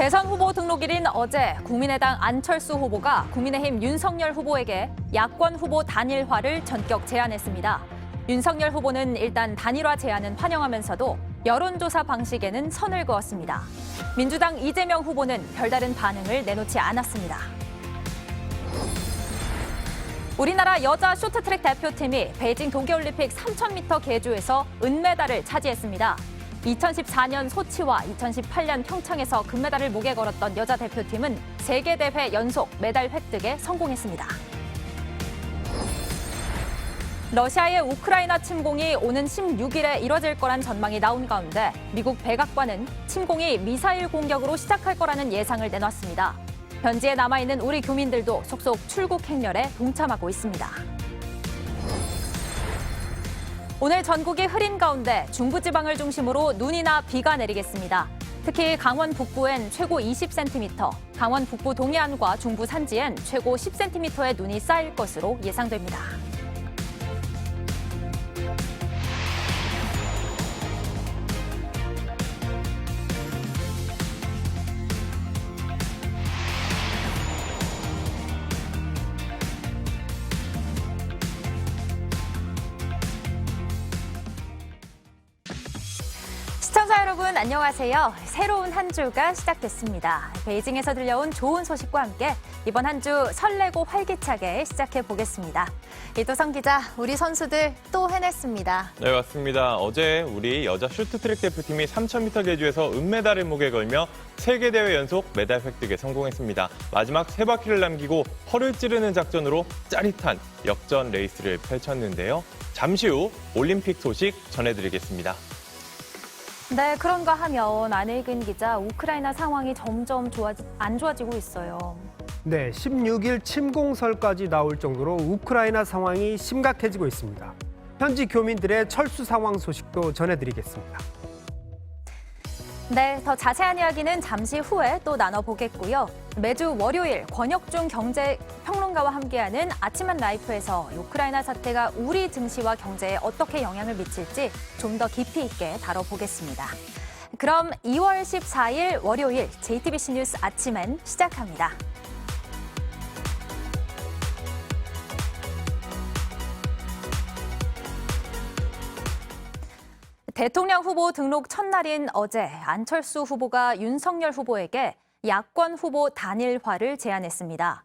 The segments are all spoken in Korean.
대선 후보 등록일인 어제 국민의당 안철수 후보가 국민의힘 윤석열 후보에게 야권 후보 단일화를 전격 제안했습니다. 윤석열 후보는 일단 단일화 제안은 환영하면서도 여론조사 방식에는 선을 그었습니다. 민주당 이재명 후보는 별다른 반응을 내놓지 않았습니다. 우리나라 여자 쇼트트랙 대표팀이 베이징 동계올림픽 3000m 계주에서 은메달을 차지했습니다. 2014년 소치와 2018년 평창에서 금메달을 목에 걸었던 여자 대표팀은 세계대회 연속 메달 획득에 성공했습니다. 러시아의 우크라이나 침공이 오는 16일에 이뤄질 거란 전망이 나온 가운데 미국 백악관은 침공이 미사일 공격으로 시작할 거라는 예상을 내놨습니다. 현지에 남아있는 우리 교민들도 속속 출국 행렬에 동참하고 있습니다. 오늘 전국이 흐린 가운데 중부지방을 중심으로 눈이나 비가 내리겠습니다. 특히 강원 북부엔 최고 20cm, 강원 북부 동해안과 중부 산지엔 최고 10cm의 눈이 쌓일 것으로 예상됩니다. 시청자 여러분 안녕하세요. 새로운 한 주가 시작됐습니다. 베이징에서 들려온 좋은 소식과 함께 이번 한 주 설레고 활기차게 시작해 보겠습니다. 이도성 기자, 우리 선수들 또 해냈습니다. 네, 맞습니다. 어제 우리 여자 쇼트트랙 대표팀이 3000m 계주에서 은메달을 목에 걸며 세계대회 연속 메달 획득에 성공했습니다. 마지막 세 바퀴를 남기고 허를 찌르는 작전으로 짜릿한 역전 레이스를 펼쳤는데요. 잠시 후 올림픽 소식 전해드리겠습니다. 네, 그런가 하면 안혜근 기자, 우크라이나 상황이 점점 안 좋아지고 있어요. 네, 16일 침공설까지 나올 정도로 우크라이나 상황이 심각해지고 있습니다. 현지 교민들의 철수 상황 소식도 전해드리겠습니다. 네, 더 자세한 이야기는 잠시 후에 또 나눠보겠고요. 매주 월요일 권혁중 경제평론가와 함께하는 아침한 라이프에서 우크라이나 사태가 우리 증시와 경제에 어떻게 영향을 미칠지 좀 더 깊이 있게 다뤄보겠습니다. 그럼 2월 14일 월요일 JTBC 뉴스 아침엔 시작합니다. 대통령 후보 등록 첫날인 어제 안철수 후보가 윤석열 후보에게 야권 후보 단일화를 제안했습니다.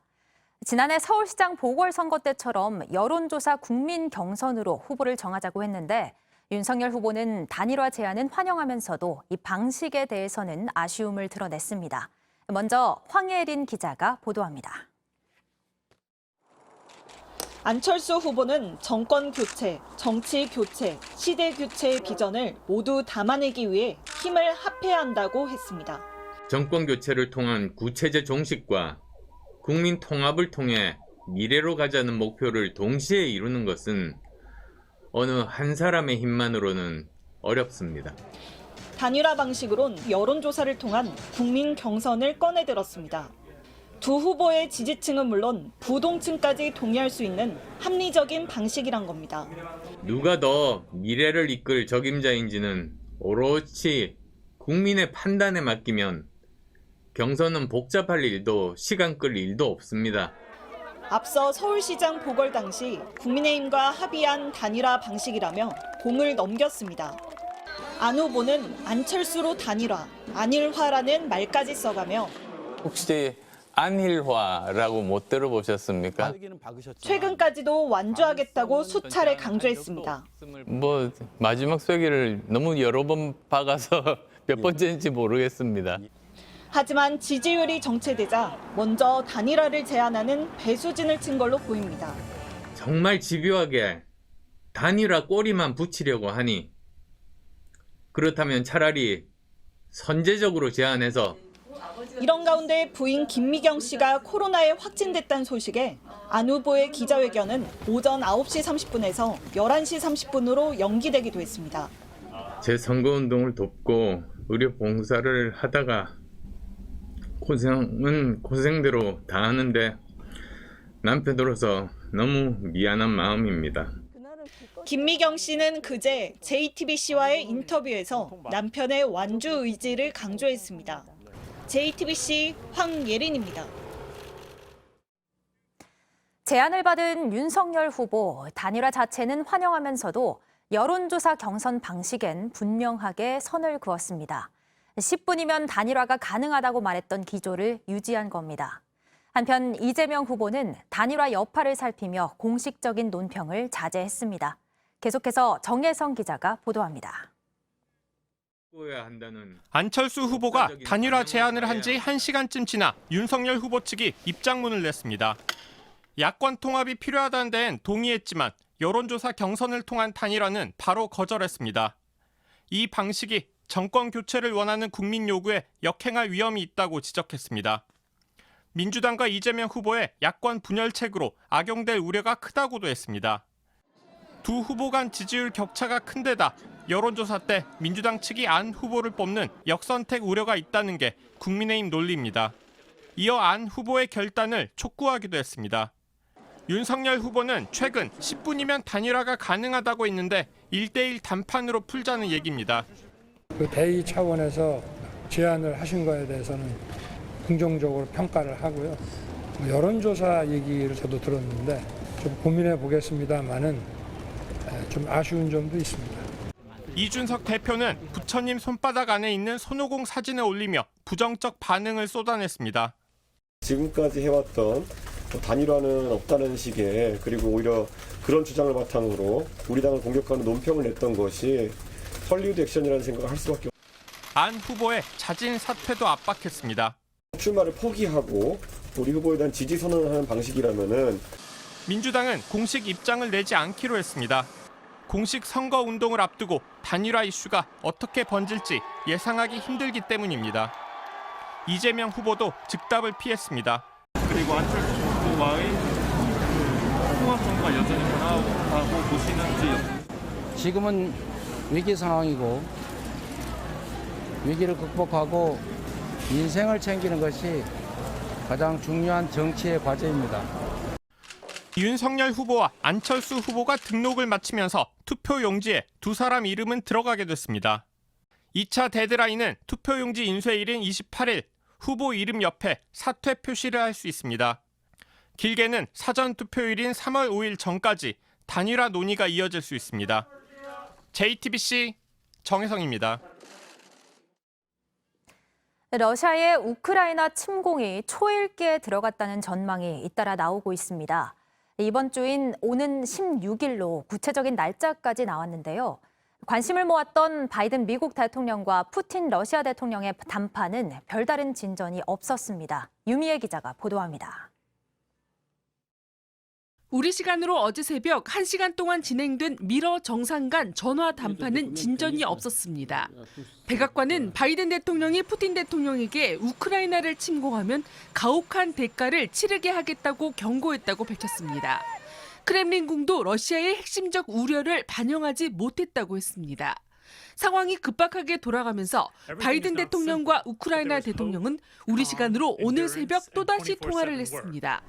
지난해 서울시장 보궐선거 때처럼 여론조사 국민 경선으로 후보를 정하자고 했는데 윤석열 후보는 단일화 제안은 환영하면서도 이 방식에 대해서는 아쉬움을 드러냈습니다. 먼저 황예린 기자가 보도합니다. 안철수 후보는 정권 교체, 정치 교체, 시대 교체의 비전을 모두 담아내기 위해 힘을 합해야 한다고 했습니다. 정권 교체를 통한 구체제 종식과 국민 통합을 통해 미래로 가자는 목표를 동시에 이루는 것은 어느 한 사람의 힘만으로는 어렵습니다. 단일화 방식으론 여론조사를 통한 국민 경선을 꺼내들었습니다. 두 후보의 지지층은 물론 부동층까지 동의할 수 있는 합리적인 방식이란 겁니다. 누가 더 미래를 이끌 적임자인지는 오롯이 국민의 판단에 맡기면 경선은 복잡할 일도 시간 끌 일도 없습니다. 앞서 서울시장 보궐 당시 국민의힘과 합의한 단일화 방식이라며 공을 넘겼습니다. 안 후보는 안철수로 단일화, 안일화라는 말까지 써가며 혹시 안일화라고 못 들어보셨습니까? 최근까지도 완주하겠다고 수차례 강조했습니다. 뭐 마지막 쐐기를 너무 여러 번 박아서 몇 번째인지 모르겠습니다. 하지만 지지율이 정체되자 먼저 단일화를 제안하는 배수진을 친 걸로 보입니다. 정말 집요하게 단일화 꼬리만 붙이려고 하니 그렇다면 차라리 선제적으로 제안해서 이런 가운데 부인 김미경 씨가 코로나에 확진됐다는 소식에 안 후보의 기자회견은 오전 9시 30분에서 11시 30분으로 연기되기도 했습니다. 제 선거운동을 돕고 의료 봉사를 하다가 고생은 고생대로 다 하는데 남편으로서 너무 미안한 마음입니다. 김미경 씨는 그제 JTBC와의 인터뷰에서 남편의 완주 의지를 강조했습니다. JTBC 황예린입니다. 제안을 받은 윤석열 후보, 단일화 자체는 환영하면서도 여론조사 경선 방식엔 분명하게 선을 그었습니다. 10분이면 단일화가 가능하다고 말했던 기조를 유지한 겁니다. 한편 이재명 후보는 단일화 여파를 살피며 공식적인 논평을 자제했습니다. 계속해서 정혜성 기자가 보도합니다. 안철수 후보가 단일화 제안을 한 지 1시간쯤 지나 윤석열 후보 측이 입장문을 냈습니다. 야권 통합이 필요하다는 데엔 동의했지만 여론조사 경선을 통한 단일화는 바로 거절했습니다. 이 방식이 정권 교체를 원하는 국민 요구에 역행할 위험이 있다고 지적했습니다. 민주당과 이재명 후보의 야권 분열책으로 악용될 우려가 크다고도 했습니다. 두 후보 간 지지율 격차가 큰 데다 여론조사 때 민주당 측이 안 후보를 뽑는 역선택 우려가 있다는 게 국민의힘 논리입니다. 이어 안 후보의 결단을 촉구하기도 했습니다. 윤석열 후보는 최근 10분이면 단일화가 가능하다고 했는데 1대1 단판으로 풀자는 얘기입니다. 그 대의 차원에서 제안을 하신 거에 대해서는 긍정적으로 평가를 하고요. 여론조사 얘기를 저도 들었는데 좀 고민해 보겠습니다만은 좀 아쉬운 점도 있습니다. 이준석 대표는 부처님 손바닥 안에 있는 손오공 사진을 올리며 부정적 반응을 쏟아냈습니다. 지금까지 해왔던 단일화는 없다는 식의, 그리고 오히려 그런 주장을 바탕으로 우리 당을 공격하는 논평을 냈던 것이 헐리우드 액션이라는 생각을 할 수밖에 없습니다. 안 후보의 자진 사퇴도 압박했습니다. 출마를 포기하고 우리 후보에 대한 지지 선언을 하는 방식이라면은 민주당은 공식 입장을 내지 않기로 했습니다. 공식 선거 운동을 앞두고 단일화 이슈가 어떻게 번질지 예상하기 힘들기 때문입니다. 이재명 후보도 즉답을 피했습니다. 그리고 안철수 후보와의 통합 정도가 여전히 변화하고 보시는지. 지금은 위기 상황이고 위기를 극복하고 인생을 챙기는 것이 가장 중요한 정치의 과제입니다. 윤석열 후보와 안철수 후보가 등록을 마치면서 투표용지에 두 사람 이름은 들어가게 됐습니다. 2차 데드라인은 투표용지 인쇄일인 28일, 후보 이름 옆에 사퇴 표시를 할 수 있습니다. 길게는 사전 투표일인 3월 5일 전까지 단일화 논의가 이어질 수 있습니다. JTBC 정혜성입니다. 러시아의 우크라이나 침공이 초읽기에 들어갔다는 전망이 잇따라 나오고 있습니다. 이번 주인 오는 16일로 구체적인 날짜까지 나왔는데요. 관심을 모았던 바이든 미국 대통령과 푸틴 러시아 대통령의 담판은 별다른 진전이 없었습니다. 유미애 기자가 보도합니다. 우리 시간으로 어제 새벽 1시간 동안 진행된 미러 정상 간 전화 담판은 진전이 없었습니다. 백악관은 바이든 대통령이 푸틴 대통령에게 우크라이나를 침공하면 가혹한 대가를 치르게 하겠다고 경고했다고 밝혔습니다. 크렘린궁도 러시아의 핵심적 우려를 반영하지 못했다고 했습니다. 상황이 급박하게 돌아가면서 바이든 대통령과 우크라이나 대통령은 우리 시간으로 오늘 새벽 또다시 통화를 했습니다.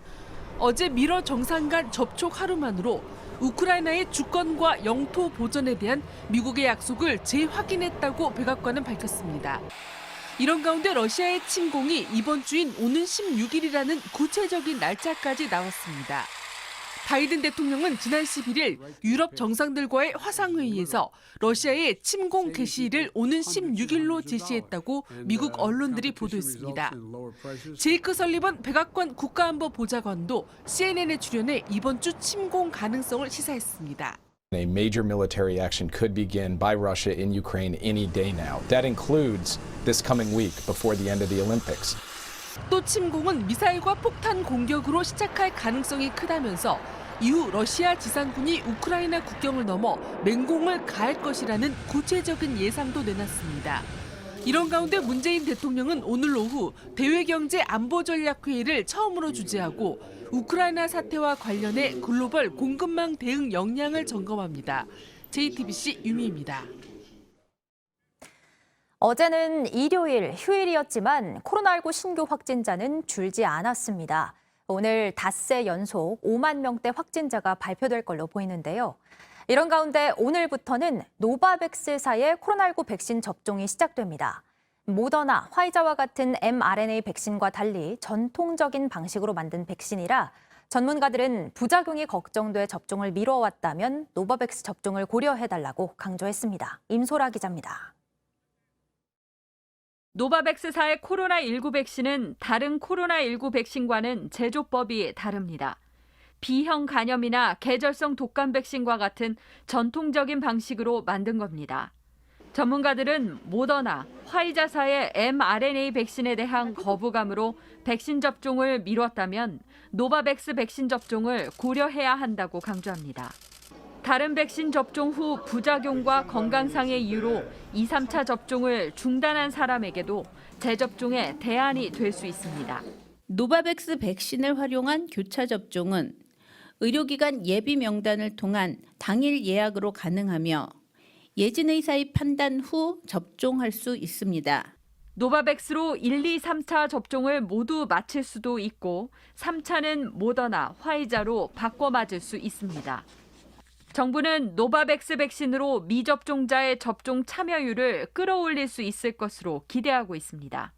어제 미러 정상 간 접촉 하루만으로 우크라이나의 주권과 영토 보전에 대한 미국의 약속을 재확인했다고 백악관은 밝혔습니다. 이런 가운데 러시아의 침공이 이번 주인 오는 16일이라는 구체적인 날짜까지 나왔습니다. 바이든 대통령은 지난 11일 유럽 정상들과의 화상회의에서 러시아의 침공 개시일을 오는 16일로 제시했다고 미국 언론들이 보도했습니다. 제이크 설리번 백악관 국가안보보좌관도 CNN에 출연해 이번 주 침공 가능성을 시사했습니다. A major military action could begin by Russia in Ukraine any day now. That includes this coming week before the end of the Olympics. 또 침공은 미사일과 폭탄 공격으로 시작할 가능성이 크다면서 이후 러시아 지상군이 우크라이나 국경을 넘어 맹공을 가할 것이라는 구체적인 예상도 내놨습니다. 이런 가운데 문재인 대통령은 오늘 오후 대외경제안보전략회의를 처음으로 주재하고 우크라이나 사태와 관련해 글로벌 공급망 대응 역량을 점검합니다. JTBC 유미입니다. 어제는 일요일, 휴일이었지만 코로나19 신규 확진자는 줄지 않았습니다. 오늘 닷새 연속 5만 명대 확진자가 발표될 걸로 보이는데요. 이런 가운데 오늘부터는 노바백스사의 코로나19 백신 접종이 시작됩니다. 모더나, 화이자와 같은 mRNA 백신과 달리 전통적인 방식으로 만든 백신이라 전문가들은 부작용이 걱정돼 접종을 미뤄왔다면 노바백스 접종을 고려해달라고 강조했습니다. 임소라 기자입니다. 노바백스사의 코로나19 백신은 다른 코로나19 백신과는 제조법이 다릅니다. B형 간염이나 계절성 독감 백신과 같은 전통적인 방식으로 만든 겁니다. 전문가들은 모더나, 화이자사의 mRNA 백신에 대한 거부감으로 백신 접종을 미뤘다면 노바백스 백신 접종을 고려해야 한다고 강조합니다. 다른 백신 접종 후 부작용과 건강상의 이유로 2, 3차 접종을 중단한 사람에게도 재접종의 대안이 될 수 있습니다. 노바백스 백신을 활용한 교차 접종은 의료기관 예비 명단을 통한 당일 예약으로 가능하며 예진 의사의 판단 후 접종할 수 있습니다. 노바백스로 1, 2, 3차 접종을 모두 마칠 수도 있고 3차는 모더나, 화이자로 바꿔 맞을 수 있습니다. 정부는 노바백스 백신으로 미접종자의 접종 참여율을 끌어올릴 수 있을 것으로 기대하고 있습니다.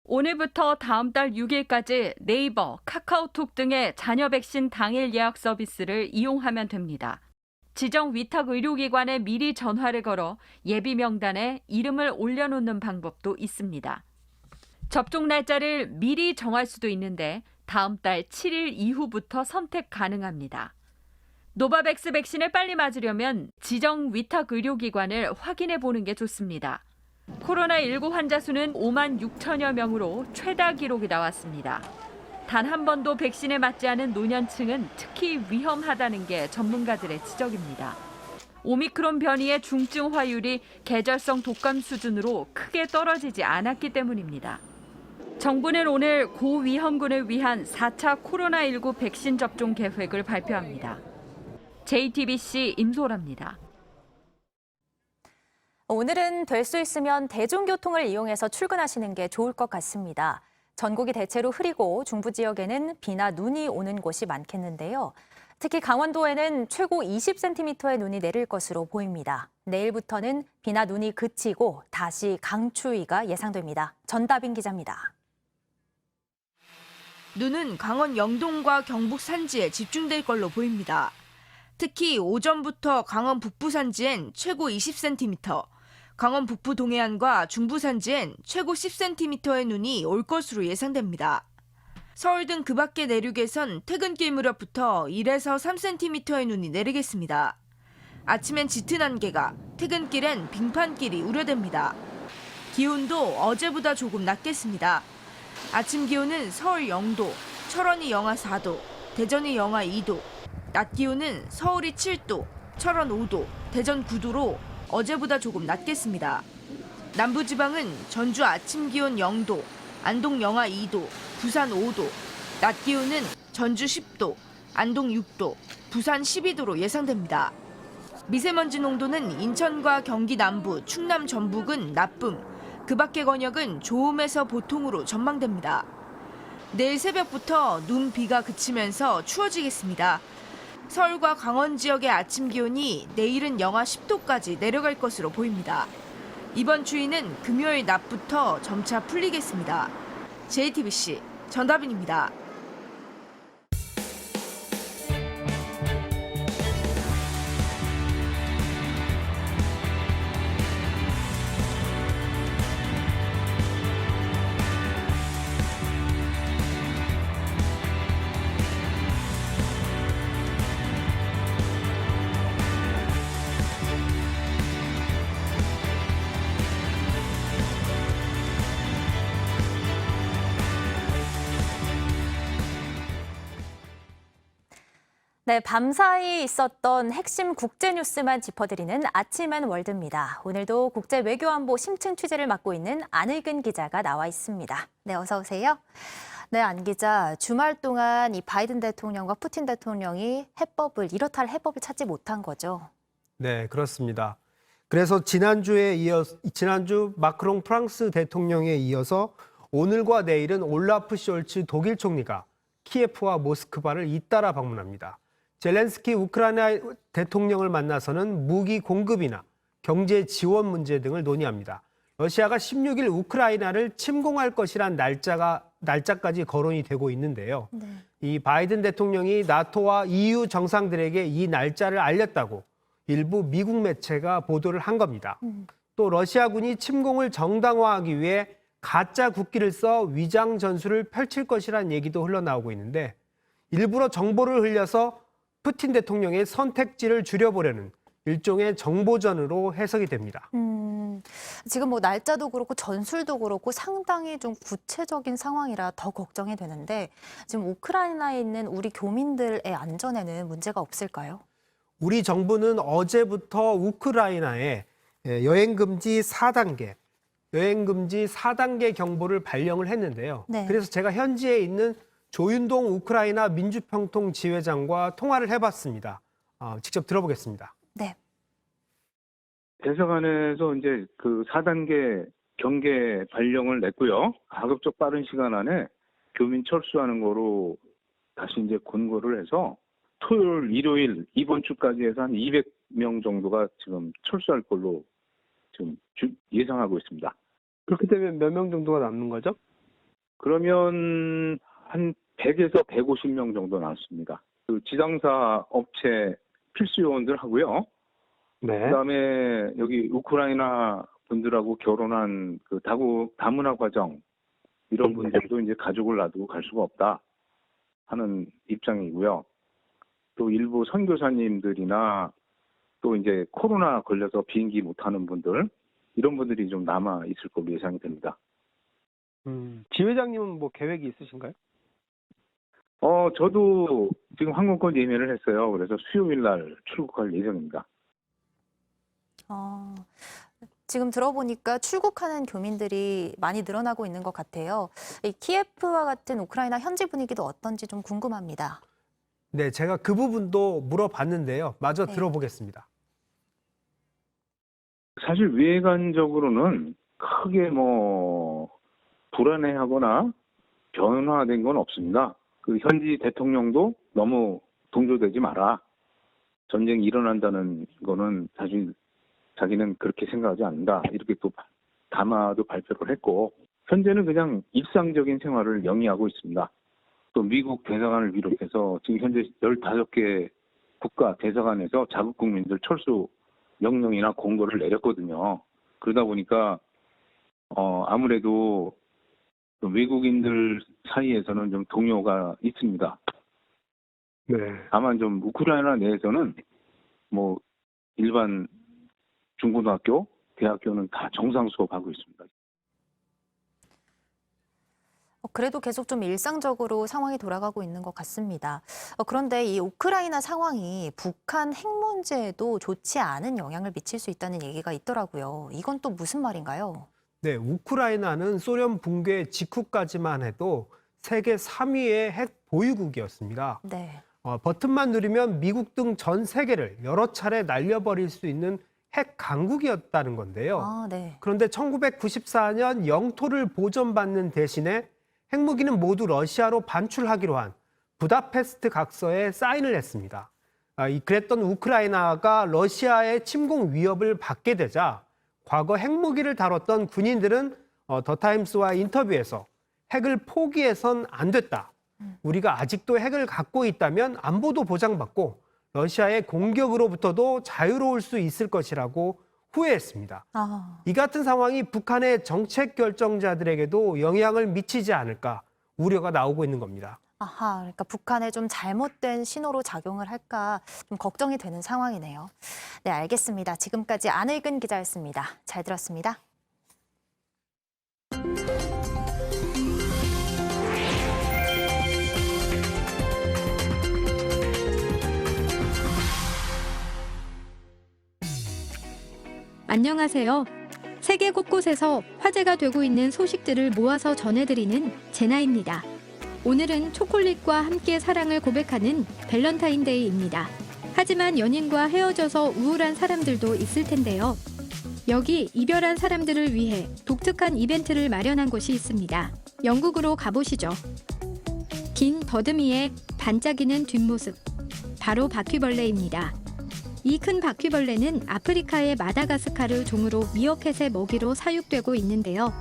오늘부터 다음 달 6일까지 네이버, 카카오톡 등의 자녀 백신 당일 예약 서비스를 이용하면 됩니다. 지정 위탁 의료기관에 미리 전화를 걸어 예비 명단에 이름을 올려놓는 방법도 있습니다. 접종 날짜를 미리 정할 수도 있는데 다음 달 7일 이후부터 선택 가능합니다. 노바백스 백신을 빨리 맞으려면 지정 위탁 의료기관을 확인해 보는 게 좋습니다. 코로나19 환자 수는 5만 6천여 명으로 최다 기록이 나왔습니다. 단 한 번도 백신에 맞지 않은 노년층은 특히 위험하다는 게 전문가들의 지적입니다. 오미크론 변이의 중증 화율이 계절성 독감 수준으로 크게 떨어지지 않았기 때문입니다. 정부는 오늘 고위험군을 위한 4차 코로나19 백신 접종 계획을 발표합니다. JTBC 임소라입니다. 오늘은 될 수 있으면 대중교통을 이용해서 출근하시는 게 좋을 것 같습니다. 전국이 대체로 흐리고 중부 지역에는 비나 눈이 오는 곳이 많겠는데요. 특히 강원도에는 최고 20cm의 눈이 내릴 것으로 보입니다. 내일부터는 비나 눈이 그치고 다시 강추위가 예상됩니다. 전다빈 기자입니다. 눈은 강원 영동과 경북 산지에 집중될 걸로 보입니다. 특히 오전부터 강원 북부 산지엔 최고 20cm, 강원 북부 동해안과 중부 산지엔 최고 10cm의 눈이 올 것으로 예상됩니다. 서울 등 그 밖의 내륙에선 퇴근길 무렵부터 1에서 3cm의 눈이 내리겠습니다. 아침엔 짙은 안개가, 퇴근길엔 빙판길이 우려됩니다. 기온도 어제보다 조금 낮겠습니다. 아침 기온은 서울 0도, 철원이 영하 4도, 대전이 영하 2도, 낮 기온은 서울이 7도, 철원 5도, 대전 9도로 어제보다 조금 낮겠습니다. 남부지방은 전주 아침 기온 0도, 안동 영하 2도, 부산 5도, 낮 기온은 전주 10도, 안동 6도, 부산 12도로 예상됩니다. 미세먼지 농도는 인천과 경기 남부, 충남 전북은 나쁨, 그 밖의 권역은 좋음에서 보통으로 전망됩니다. 내일 새벽부터 눈, 비가 그치면서 추워지겠습니다. 서울과 강원 지역의 아침 기온이 내일은 영하 10도까지 내려갈 것으로 보입니다. 이번 추위는 금요일 낮부터 점차 풀리겠습니다. JTBC 전다빈입니다. 네, 밤사이 있었던 핵심 국제 뉴스만 짚어드리는 아침엔 월드입니다. 오늘도 국제 외교안보 심층 취재를 맡고 있는 안의근 기자가 나와 있습니다. 네, 어서 오세요. 네, 안 기자, 주말 동안 이 바이든 대통령과 푸틴 대통령이 이렇다 할 해법을 찾지 못한 거죠. 네, 그렇습니다. 그래서 지난주 마크롱 프랑스 대통령에 이어서 오늘과 내일은 올라프 숄츠 독일 총리가 키예프와 모스크바를 잇따라 방문합니다. 젤렌스키 우크라이나 대통령을 만나서는 무기 공급이나 경제 지원 문제 등을 논의합니다. 러시아가 16일 우크라이나를 침공할 것이란 날짜까지 거론이 되고 있는데요. 네. 이 바이든 대통령이 나토와 EU 정상들에게 이 날짜를 알렸다고 일부 미국 매체가 보도를 한 겁니다. 또 러시아군이 침공을 정당화하기 위해 가짜 국기를 써 위장 전술을 펼칠 것이라는 얘기도 흘러나오고 있는데 일부러 정보를 흘려서 푸틴 대통령의 선택지를 줄여보려는 일종의 정보전으로 해석이 됩니다. 지금 뭐 날짜도 그렇고 전술도 그렇고 상당히 좀 구체적인 상황이라 더 걱정이 되는데 지금 우크라이나에 있는 우리 교민들의 안전에는 문제가 없을까요? 우리 정부는 어제부터 우크라이나에 여행금지 4단계 경보를 발령을 했는데요. 네. 그래서 제가 현지에 있는 조윤동 우크라이나 민주평통 지회장과 통화를 해봤습니다. 직접 들어보겠습니다. 네. 대사관에서 이제 그 4단계 경계 발령을 냈고요. 가급적 빠른 시간 안에 교민 철수하는 거로 다시 이제 권고를 해서 토요일, 일요일 이번 주까지 해서 한 200명 정도가 지금 철수할 걸로 지금 예상하고 있습니다. 그렇게 되면 몇 명 정도가 남는 거죠? 그러면 한 100에서 150명 정도 남습니다. 그 지상사 업체 필수 요원들 하고요. 네. 그다음에 여기 우크라이나 분들하고 결혼한 그 다문화 과정 이런 분들도 이제 가족을 놔두고 갈 수가 없다 하는 입장이고요. 또 일부 선교사님들이나 또 이제 코로나 걸려서 비행기 못 타는 분들 이런 분들이 좀 남아 있을 걸로 예상이 됩니다. 지회장님은 뭐 계획이 있으신가요? 저도 지금 항공권 예매를 했어요. 그래서 수요일 날 출국할 예정입니다. 지금 들어보니까 출국하는 교민들이 많이 늘어나고 있는 것 같아요. 이 키예프와 같은 우크라이나 현지 분위기도 어떤지 좀 궁금합니다. 네, 제가 그 부분도 물어봤는데요. 마저 네. 들어보겠습니다. 사실 외관적으로는 크게 뭐 불안해하거나 변화된 건 없습니다. 그 현지 대통령도 너무 동조되지 마라. 전쟁이 일어난다는 거는 사실 자기는 그렇게 생각하지 않는다. 이렇게 또 담화도 발표를 했고 현재는 그냥 일상적인 생활을 영위하고 있습니다. 또 미국 대사관을 비롯해서 지금 현재 15개 국가 대사관에서 자국 국민들 철수 명령이나 공고를 내렸거든요. 그러다 보니까 아무래도 외국인들 사이에서는 좀 동요가 있습니다. 네. 다만 좀 우크라이나 내에서는 뭐 일반 중고등학교, 대학교는 다 정상 수업하고 있습니다. 그래도 계속 좀 일상적으로 상황이 돌아가고 있는 것 같습니다. 그런데 이 우크라이나 상황이 북한 핵 문제에도 좋지 않은 영향을 미칠 수 있다는 얘기가 있더라고요. 이건 또 무슨 말인가요? 네, 우크라이나는 소련 붕괴 직후까지만 해도 세계 3위의 핵 보유국이었습니다. 네. 버튼만 누르면 미국 등 전 세계를 여러 차례 날려버릴 수 있는 핵 강국이었다는 건데요. 네. 그런데 1994년 영토를 보전받는 대신에 핵무기는 모두 러시아로 반출하기로 한 부다페스트 각서에 사인을 했습니다. 그랬던 우크라이나가 러시아의 침공 위협을 받게 되자 과거 핵무기를 다뤘던 군인들은 더타임스와 인터뷰에서 핵을 포기해선 안 됐다. 우리가 아직도 핵을 갖고 있다면 안보도 보장받고 러시아의 공격으로부터도 자유로울 수 있을 것이라고 후회했습니다. 이 같은 상황이 북한의 정책 결정자들에게도 영향을 미치지 않을까 우려가 나오고 있는 겁니다. 그러니까 북한에 좀 잘못된 신호로 작용을 할까 좀 걱정이 되는 상황이네요. 네, 알겠습니다. 지금까지 안을근 기자였습니다. 잘 들었습니다. 안녕하세요. 세계 곳곳에서 화제가 되고 있는 소식들을 모아서 전해드리는 제나입니다. 오늘은 초콜릿과 함께 사랑을 고백하는 밸런타인데이입니다. 하지만 연인과 헤어져서 우울한 사람들도 있을 텐데요. 여기 이별한 사람들을 위해 독특한 이벤트를 마련한 곳이 있습니다. 영국으로 가보시죠. 긴 더듬이에 반짝이는 뒷모습, 바로 바퀴벌레입니다. 이 큰 바퀴벌레는 아프리카의 마다가스카르 종으로 미어캣의 먹이로 사육되고 있는데요.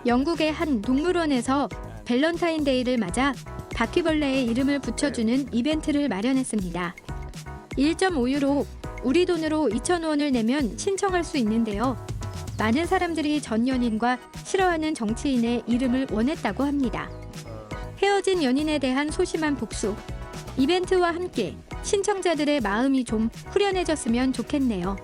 영국의 한 동물원에서 밸런타인데이를 맞아 바퀴벌레의 이름을 붙여주는 이벤트를 마련했습니다. 1.5유로, 우리 돈으로 2,000원을 내면 신청할 수 있는데요. 많은 사람들이 전 연인과 싫어하는 정치인의 이름을 원했다고 합니다. 헤어진 연인에 대한 소심한 복수. 이벤트와 함께 신청자들의 마음이 좀 후련해졌으면 좋겠네요.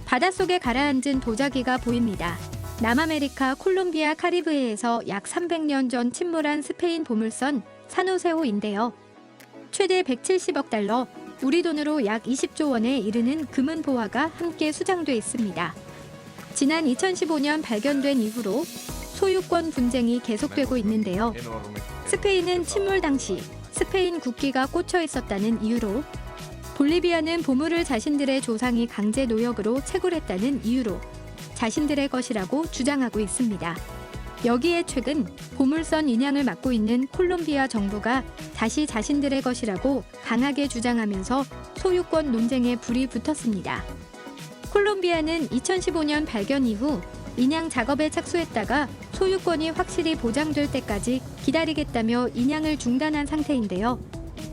바닷속에 가라앉은 도자기가 보입니다. 남아메리카 콜롬비아 카리브해에서 약 300년 전 침몰한 스페인 보물선 산호세호인데요. 최대 170억 달러, 우리 돈으로 약 20조 원에 이르는 금은 보화가 함께 수장돼 있습니다. 지난 2015년 발견된 이후로 소유권 분쟁이 계속되고 있는데요. 스페인은 침몰 당시 스페인 국기가 꽂혀 있었다는 이유로, 볼리비아는 보물을 자신들의 조상이 강제 노역으로 채굴했다는 이유로 자신들의 것이라고 주장하고 있습니다. 여기에 최근 보물선 인양을 맡고 있는 콜롬비아 정부가 다시 자신들의 것이라고 강하게 주장하면서 소유권 논쟁에 불이 붙었습니다. 콜롬비아는 2015년 발견 이후 인양 작업에 착수했다가 소유권이 확실히 보장될 때까지 기다리겠다며 인양을 중단한 상태인데요.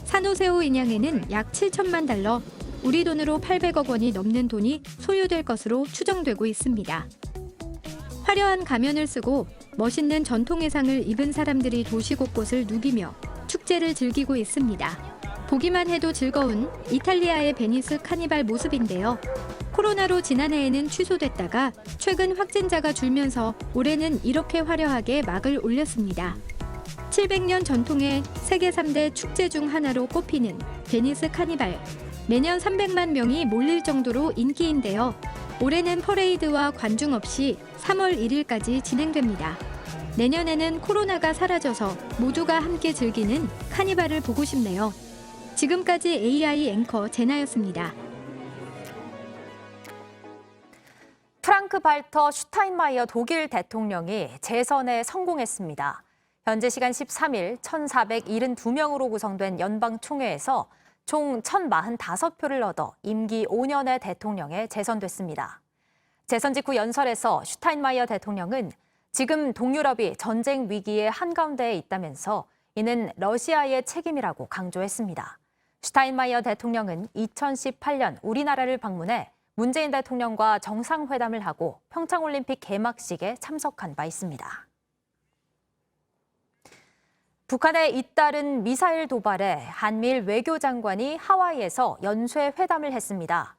산호세호 인양에는 약 7천만 달러, 우리 돈으로 800억 원이 넘는 돈이 소요될 것으로 추정되고 있습니다. 화려한 가면을 쓰고 멋있는 전통 의상을 입은 사람들이 도시 곳곳을 누비며 축제를 즐기고 있습니다. 보기만 해도 즐거운 이탈리아의 베니스 카니발 모습인데요. 코로나로 지난해에는 취소됐다가 최근 확진자가 줄면서 올해는 이렇게 화려하게 막을 올렸습니다. 700년 전통의 세계 3대 축제 중 하나로 꼽히는 베니스 카니발. 매년 300만 명이 몰릴 정도로 인기인데요. 올해는 퍼레이드와 관중 없이 3월 1일까지 진행됩니다. 내년에는 코로나가 사라져서 모두가 함께 즐기는 카니발을 보고 싶네요. 지금까지 AI 앵커 제나였습니다. 프랑크 발터 슈타인마이어 독일 대통령이 재선에 성공했습니다. 현재 시간 13일 1,472명으로 구성된 연방총회에서 총 1,045표를 얻어 임기 5년의 대통령에 재선됐습니다. 재선 직후 연설에서 슈타인마이어 대통령은 지금 동유럽이 전쟁 위기의 한가운데에 있다면서 이는 러시아의 책임이라고 강조했습니다. 슈타인마이어 대통령은 2018년 우리나라를 방문해 문재인 대통령과 정상회담을 하고 평창올림픽 개막식에 참석한 바 있습니다. 북한의 잇따른 미사일 도발에 한미일 외교장관이 하와이에서 연쇄 회담을 했습니다.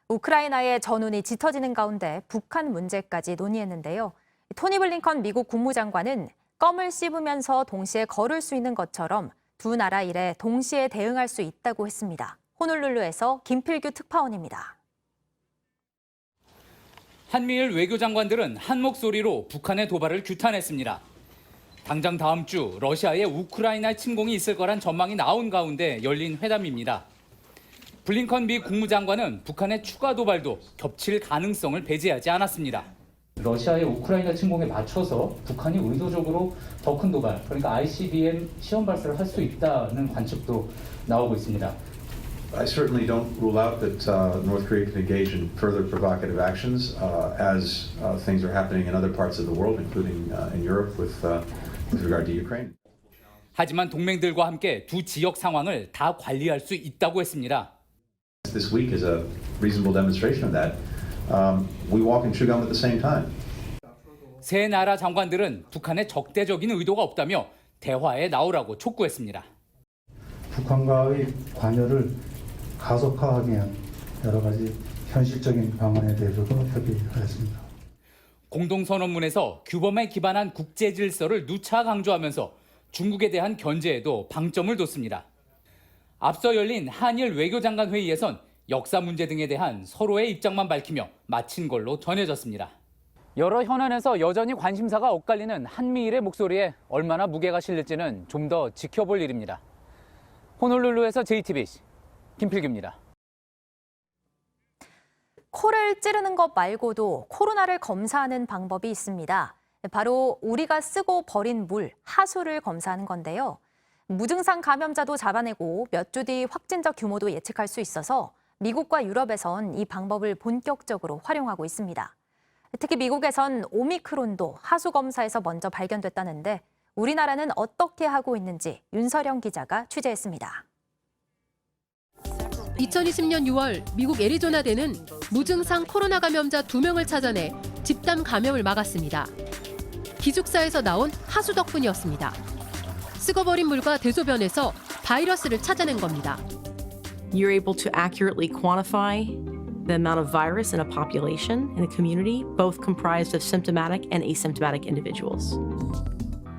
우크라이나의 전운이 짙어지는 가운데 북한 문제까지 논의했는데요. 토니 블링컨 미국 국무장관은 껌을 씹으면서 동시에 걸을 수 있는 것처럼 두 나라 일에 동시에 대응할 수 있다고 했습니다. 호놀룰루에서 김필규 특파원입니다. 한미일 외교장관들은 한 목소리로 북한의 도발을 규탄했습니다. 당장 다음 주 러시아의 우크라이나 침공이 있을 거란 전망이 나온 가운데 열린 회담입니다. 블링컨 미 국무장관은 북한의 추가 도발도 겹칠 가능성을 배제하지 않았습니다. 러시아의 우크라이나 침공에 맞춰서 북한이 의도적으로 더 큰 도발, 그러니까 ICBM 시험 발사를 할 수 있다는 관측도 나오고 있습니다. I certainly don't rule out that North Korea can engage in further provocative actions as things are happening in other parts of the world, including in Europe with regard to Ukraine. 하지만 동맹들과 함께 두 지역 상황을 다 관리할 수 있다고 했습니다. This week is a reasonable demonstration of that. We walk and chew gum at the same time. 세 나라 장관들은 북한의 적대적인 의도가 없다며 대화에 나오라고 촉구했습니다. 북한과의 관여를 가속화하기 위한 여러 가지 현실적인 방안에 대해서도 협의하였습니다. 공동선언문에서 규범에 기반한 국제 질서를 누차 강조하면서 중국에 대한 견제에도 방점을 뒀습니다. 앞서 열린 한일 외교장관 회의에선 역사 문제 등에 대한 서로의 입장만 밝히며 마친 걸로 전해졌습니다. 여러 현안에서 여전히 관심사가 엇갈리는 한미일의 목소리에 얼마나 무게가 실릴지는 좀 더 지켜볼 일입니다. 호놀룰루에서 JTBC 김필규입니다. 코를 찌르는 것 말고도 코로나를 검사하는 방법이 있습니다. 바로 우리가 쓰고 버린 물, 하수를 검사하는 건데요. 무증상 감염자도 잡아내고 몇 주 뒤 확진자 규모도 예측할 수 있어서 미국과 유럽에선 이 방법을 본격적으로 활용하고 있습니다. 특히 미국에선 오미크론도 하수 검사에서 먼저 발견됐다는데 우리나라는 어떻게 하고 있는지 윤서령 기자가 취재했습니다. 2020년 6월 미국 애리조나대는 무증상 코로나 감염자 2명을 찾아내 집단 감염을 막았습니다. 기숙사에서 나온 하수 덕분이었습니다. 썩어버린 물과 대소변에서 바이러스를 찾아낸 겁니다. You're able to accurately quantify the amount of virus in a population, in a community, both comprised of symptomatic and asymptomatic individuals.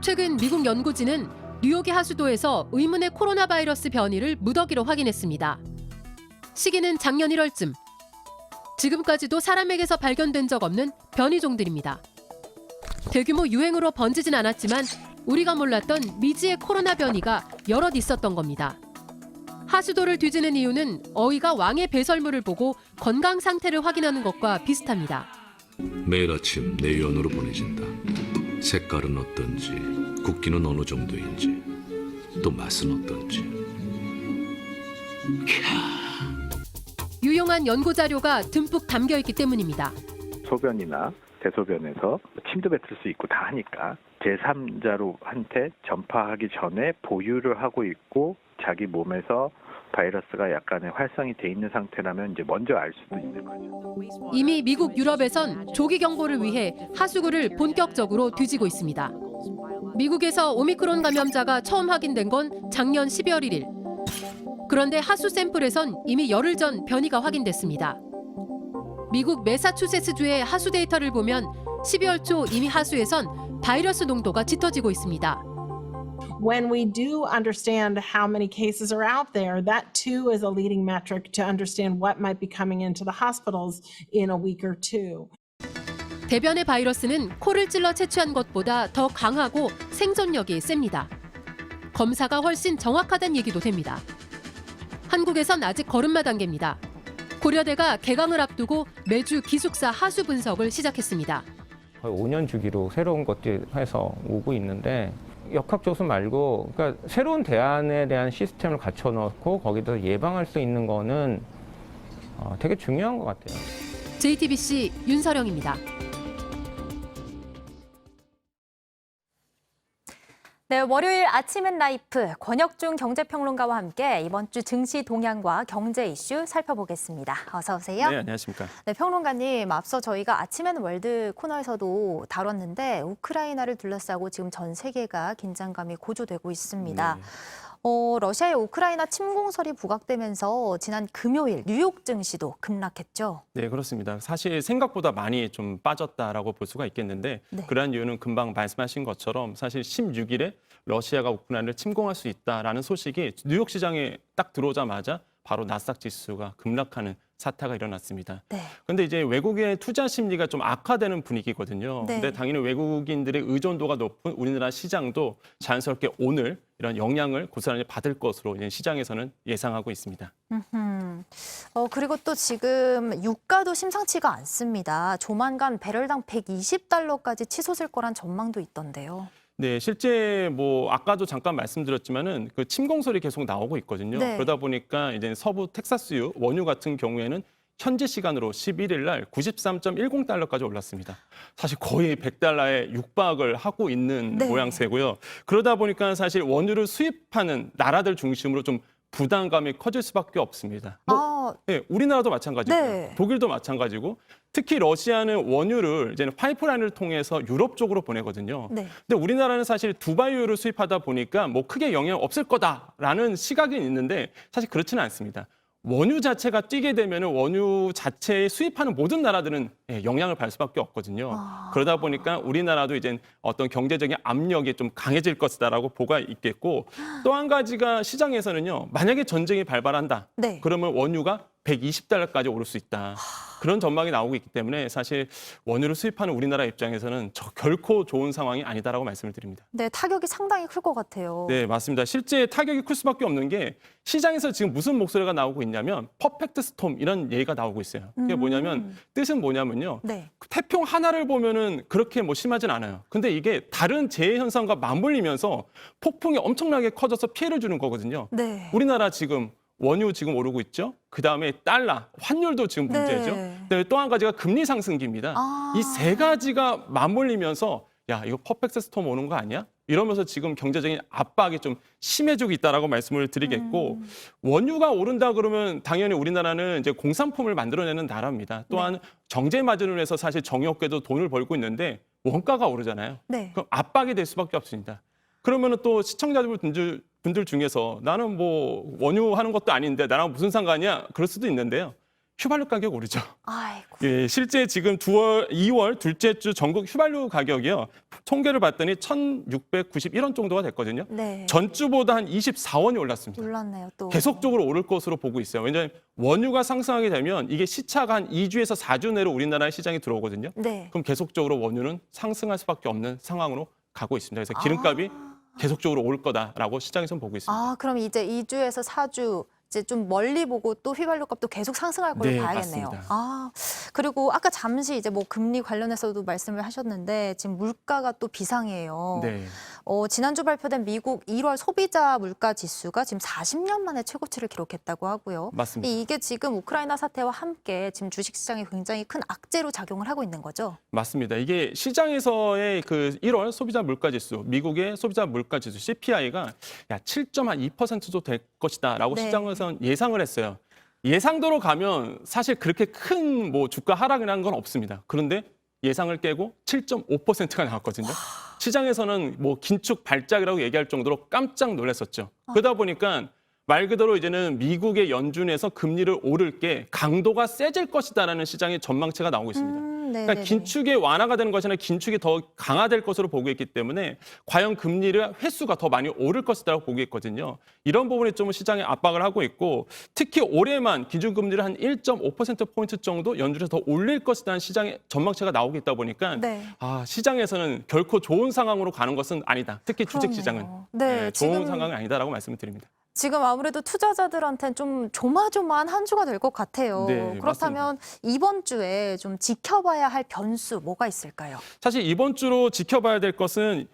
최근 미국 연구진은 뉴욕의 하수도에서 의문의 코로나 바이러스 변이를 무더기로 확인했습니다. 시기는 작년 1월쯤. 지금까지도 사람에게서 발견된 적 없는 변이종들입니다. 대규모 유행으로 번지진 않았지만 우리가 몰랐던 미지의 코로나 변이가 여럿 있었던 겁니다. 하수도를 뒤지는 이유는 어이가 왕의 배설물을 보고 건강 상태를 확인하는 것과 비슷합니다. 매일 아침 내 위원으로 보내진다. 색깔은 어떤지, 굵기는 어느 정도인지, 또 맛은 어떤지. 유용한 연구 자료가 듬뿍 담겨 있기 때문입니다. 소변이나 대소변에서 침도 뱉을 수 있고 다 하니까 제3자로한테 전파하기 전에 보유를 하고 있고 자기 몸에서 바이러스가 약간의 활성이 돼 있는 상태라면 이제 먼저 알 수도 있는 거죠. 이미 미국, 유럽에선 조기 경보를 위해 하수구를 본격적으로 뒤지고 있습니다. 미국에서 오미크론 감염자가 처음 확인된 건 작년 12월 1일. 그런데 하수 샘플에선 이미 열흘 전 변이가 확인됐습니다. 미국 매사추세츠주의 하수 데이터를 보면 12월 초 이미 하수에선 바이러스 농도가 짙어지고 있습니다. When we do understand how many cases are out there, that too is a leading metric to understand what might be coming into the hospitals in a week or two. 대변의 바이러스는 코를 찔러 채취한 것보다 더 강하고 생존력이 셉니다. 검사가 훨씬 정확하다는 얘기도 됩니다. 한국에선 아직 걸음마 단계입니다. 고려대가 개강을 앞두고 매주 기숙사 하수 분석을 시작했습니다. 거의 5년 주기로 새로운 것들 해서 오고 있는데 역학조수 말고 그러니까 새로운 대안에 대한 시스템을 갖춰 놓고 거기서 예방할 수 있는 거는 되게 중요한 것 같아요. JTBC 윤서령입니다. 네, 월요일 아침엔 라이프 권혁중 경제평론가와 함께 이번 주 증시 동향과 경제 이슈 살펴보겠습니다. 어서 오세요. 네, 안녕하십니까. 네, 평론가님, 앞서 저희가 아침엔 월드 코너에서도 다뤘는데 우크라이나를 둘러싸고 지금 전 세계가 긴장감이 고조되고 있습니다. 네. 러시아의 우크라이나 침공설이 부각되면서 지난 금요일 뉴욕 증시도 급락했죠. 네, 그렇습니다. 사실 생각보다 많이 좀 빠졌다라고 볼 수가 있겠는데 네. 그러한 이유는 금방 말씀하신 것처럼 사실 16일에 러시아가 우크라이나를 침공할 수 있다라는 소식이 뉴욕 시장에 딱 들어오자마자 바로 나스닥 지수가 급락하는 사태가 일어났습니다. 그런데 이제 외국의 투자 심리가 좀 악화되는 분위기거든요. 네. 근데 당연히 외국인들의 의존도가 높은 우리나라 시장도 자연스럽게 오늘 이런 영향을 고스란히 받을 것으로 이제 시장에서는 예상하고 있습니다. 그리고 또 지금 유가도 심상치가 않습니다. 조만간 배럴당 120달러까지 치솟을 거란 전망도 있던데요. 네, 실제 뭐 아까도 잠깐 말씀드렸지만은 그 침공설이 계속 나오고 있거든요. 네. 그러다 보니까 이제 서부 텍사스유 원유 같은 경우에는 현재 시간으로 11일 날 93.10달러까지 올랐습니다. 사실 거의 100달러에 육박을 하고 있는 네. 모양새고요. 그러다 보니까 사실 원유를 수입하는 나라들 중심으로 좀 부담감이 커질 수밖에 없습니다. 네, 우리나라도 마찬가지고요. 네. 독일도 마찬가지고 특히 러시아는 원유를 이제는 파이프라인을 통해서 유럽 쪽으로 보내거든요. 네. 근데 우리나라는 사실 두바이유를 수입하다 보니까 뭐 크게 영향 없을 거다라는 시각은 있는데 사실 그렇지는 않습니다. 원유 자체가 뛰게 되면 원유 자체에 수입하는 모든 나라들은 영향을 받을 수밖에 없거든요. 그러다 보니까 우리나라도 이제 어떤 경제적인 압력이 좀 강해질 것이다라고 보가 있겠고 또 한 가지가 시장에서는요. 만약에 전쟁이 발발한다. 네. 그러면 원유가 120달러까지 오를 수 있다. 그런 전망이 나오고 있기 때문에 사실 원유를 수입하는 우리나라 입장에서는 결코 좋은 상황이 아니다라고 말씀을 드립니다. 네, 타격이 상당히 클 것 같아요. 네, 맞습니다. 실제 타격이 클 수밖에 없는 게 시장에서 지금 무슨 목소리가 나오고 있냐면 퍼펙트 스톰 이런 얘기가 나오고 있어요. 그게 뭐냐면 뜻은 뭐냐면요. 네. 태풍 하나를 보면은 그렇게 뭐 심하진 않아요. 근데 이게 다른 재해 현상과 맞물리면서 폭풍이 엄청나게 커져서 피해를 주는 거거든요. 네. 우리나라 지금 원유 지금 오르고 있죠. 그다음에 달러, 환율도 지금 문제죠. 네. 그다음에 또 한 가지가 금리 상승기입니다. 이 세 가지가 맞물리면서 야, 이거 퍼펙트 스톰 오는 거 아니야? 이러면서 지금 경제적인 압박이 좀 심해지고 있다라고 말씀을 드리겠고 원유가 오른다 그러면 당연히 우리나라는 이제 공산품을 만들어내는 나라입니다. 또한 정제 마진으로 해서 사실 정유업계도 돈을 벌고 있는데 원가가 오르잖아요. 네. 그럼 압박이 될 수밖에 없습니다. 그러면은 또 시청자분들 중에서 나는 뭐 원유 하는 것도 아닌데 나랑 무슨 상관이야? 그럴 수도 있는데요. 휘발유 가격 오르죠. 아이고. 예, 실제 지금 2월 둘째 주 전국 휘발유 가격이요. 통계를 봤더니 1,691원 정도가 됐거든요. 네. 전주보다 한 24원이 올랐습니다. 몰랐네요, 또. 계속적으로 오를 것으로 보고 있어요. 왜냐하면 원유가 상승하게 되면 이게 시차가 한 2주에서 4주 내로 우리나라의 시장에 들어오거든요. 네. 그럼 계속적으로 원유는 상승할 수밖에 없는 상황으로 가고 있습니다. 그래서 기름값이 계속적으로 오를 거다라고 시장에서는 보고 있습니다. 아, 그럼 이제 2주에서 4주 이제 좀 멀리 보고 또 휘발유 값도 계속 상승할 걸로 네, 봐야겠네요. 맞습니다. 아, 그리고 아까 잠시 이제 뭐 금리 관련해서도 말씀을 하셨는데 지금 물가가 또 비상이에요. 네. 지난주 발표된 미국 1월 소비자 물가 지수가 지금 40년 만에 최고치를 기록했다고 하고요. 맞습니다. 이게 지금 우크라이나 사태와 함께 지금 주식시장에 굉장히 큰 악재로 작용을 하고 있는 거죠. 맞습니다. 이게 시장에서의 그 1월 소비자 물가지수, 미국의 소비자 물가지수 CPI가 7.2%도 될 것이다라고 네. 시장에서는 예상을 했어요. 예상대로 가면 사실 그렇게 큰 뭐 주가 하락이라는 건 없습니다. 그런데 예상을 깨고 7.5%가 나왔거든요. 시장에서는 뭐 긴축 발작이라고 얘기할 정도로 깜짝 놀랐었죠. 그러다 보니까 말 그대로 이제는 미국의 연준에서 금리를 오를 게 강도가 세질 것이다라는 시장의 전망치가 나오고 있습니다. 그러니까 긴축이 완화가 되는 것이 아니라 긴축이 더 강화될 것으로 보고 있기 때문에 과연 금리를 횟수가 더 많이 오를 것이라고 보고 있거든요. 이런 부분이 좀 시장에 압박을 하고 있고 특히 올해만 기준금리를 한 1.5%포인트 정도 연준에서 더 올릴 것이라는 시장의 전망치가 나오고 있다 보니까 네. 시장에서는 결코 좋은 상황으로 가는 것은 아니다. 특히 주식시장은 네, 좋은 지금 상황은 아니다라고 말씀을 드립니다. 지금 아무래도 투자자들한테는 좀 조마조마한 한 주가 될 것 같아요. 네, 그렇다면 이번 주에 좀 지켜봐야 할 변수 뭐가 있을까요? 사실 이번 주로 지켜봐야 될 것은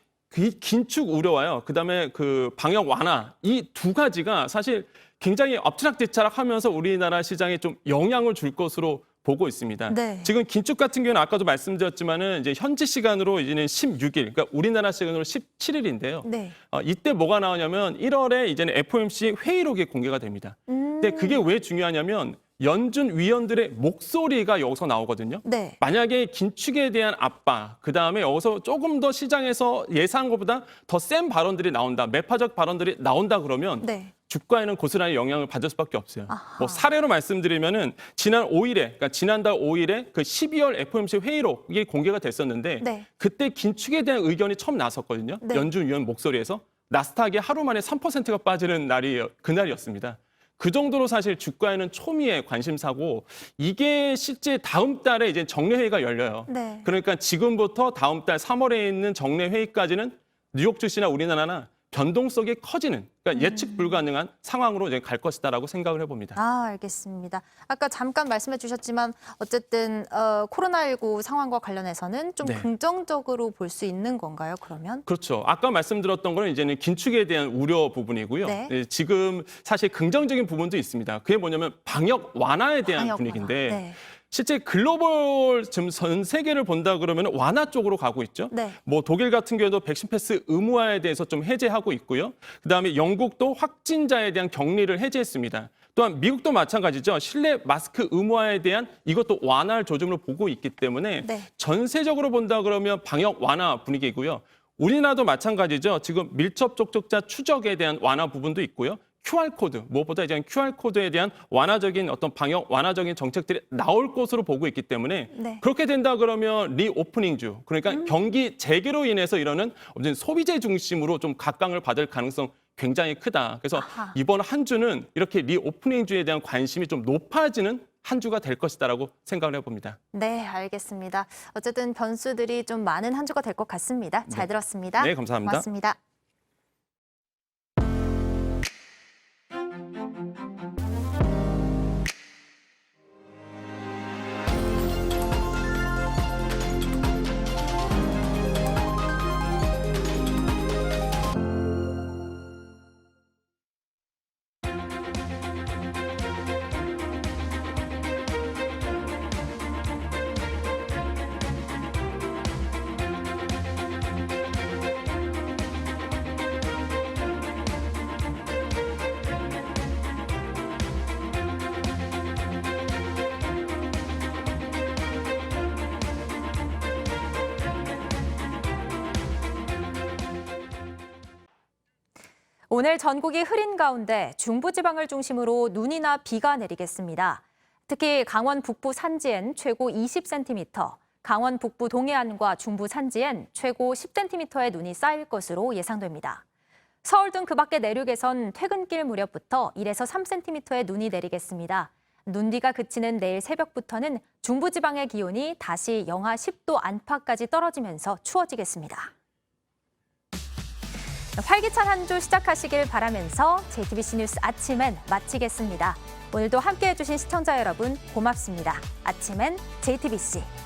긴축 우려와요. 그다음에 그 방역 완화 이 두 가지가 사실 굉장히 엎치락뒤치락하면서 우리나라 시장에 좀 영향을 줄 것으로 보고 있습니다. 네. 지금 긴축 같은 경우는 아까도 말씀드렸지만은 이제 현지 시간으로 이제는 16일, 그러니까 우리나라 시간으로 17일인데요. 네. 이때 뭐가 나오냐면 1월에 이제는 FOMC 회의록이 공개가 됩니다. 근데 그게 왜 중요하냐면 연준 위원들의 목소리가 여기서 나오거든요. 네. 만약에 긴축에 대한 압박, 그다음에 여기서 조금 더 시장에서 예상한 것보다 더 센 발언들이 나온다, 매파적 발언들이 나온다 그러면 네. 주가에는 고스란히 영향을 받을 수밖에 없어요. 뭐 사례로 말씀드리면은 지난 5일에, 그러니까 지난달 5일에 그 12월 FOMC 회의록이 공개가 됐었는데 네. 그때 긴축에 대한 의견이 처음 나섰거든요. 네. 연준 위원 목소리에서 나스닥이 하루 만에 3%가 빠지는 날이 그날이었습니다. 그 정도로 사실 주가에는 초미의 관심사고 이게 실제 다음 달에 이제 정례회의가 열려요. 네. 그러니까 지금부터 다음 달 3월에 있는 정례회의까지는 뉴욕 주시나 우리나라나 변동성이 커지는, 그러니까 예측 불가능한 상황으로 이제 갈 것이다라고 생각을 해봅니다. 아, 알겠습니다. 아까 잠깐 말씀해 주셨지만 어쨌든 코로나19 상황과 관련해서는 좀 네. 긍정적으로 볼 수 있는 건가요, 그러면? 그렇죠. 아까 말씀드렸던 거는 이제는 긴축에 대한 우려 부분이고요. 네. 지금 사실 긍정적인 부분도 있습니다. 그게 뭐냐면 방역 완화에 대한 방역 분위기인데 완화. 네. 실제 글로벌 지금 전 세계를 본다 그러면 완화 쪽으로 가고 있죠. 네. 뭐 독일 같은 경우도 백신 패스 의무화에 대해서 좀 해제하고 있고요. 그다음에 영국도 확진자에 대한 격리를 해제했습니다. 또한 미국도 마찬가지죠. 실내 마스크 의무화에 대한 이것도 완화를 조짐으로 보고 있기 때문에 네. 전세적으로 본다 그러면 방역 완화 분위기이고요. 우리나라도 마찬가지죠. 지금 밀접 접촉자 추적에 대한 완화 부분도 있고요. QR코드, 무엇보다 이제 QR코드에 대한 완화적인 어떤 방역 완화적인 정책들이 나올 것으로 보고 있기 때문에 네. 그렇게 된다 그러면 리오프닝주, 그러니까 경기 재개로 인해서 이러는 소비재 중심으로 좀 각광을 받을 가능성 굉장히 크다. 그래서 이번 한 주는 이렇게 리오프닝주에 대한 관심이 좀 높아지는 한 주가 될 것이다라고 생각을 해봅니다. 네, 알겠습니다. 어쨌든 변수들이 좀 많은 한 주가 될 것 같습니다. 잘 들었습니다. 네, 감사합니다. 고맙습니다. 오늘 전국이 흐린 가운데 중부지방을 중심으로 눈이나 비가 내리겠습니다. 특히 강원 북부 산지엔 최고 20cm, 강원 북부 동해안과 중부 산지엔 최고 10cm의 눈이 쌓일 것으로 예상됩니다. 서울 등 그 밖의 내륙에선 퇴근길 무렵부터 1에서 3cm의 눈이 내리겠습니다. 눈비가 그치는 내일 새벽부터는 중부지방의 기온이 다시 영하 10도 안팎까지 떨어지면서 추워지겠습니다. 활기찬 한 주 시작하시길 바라면서 JTBC 뉴스 아침엔 마치겠습니다. 오늘도 함께해 주신 시청자 여러분 고맙습니다. 아침엔 JTBC.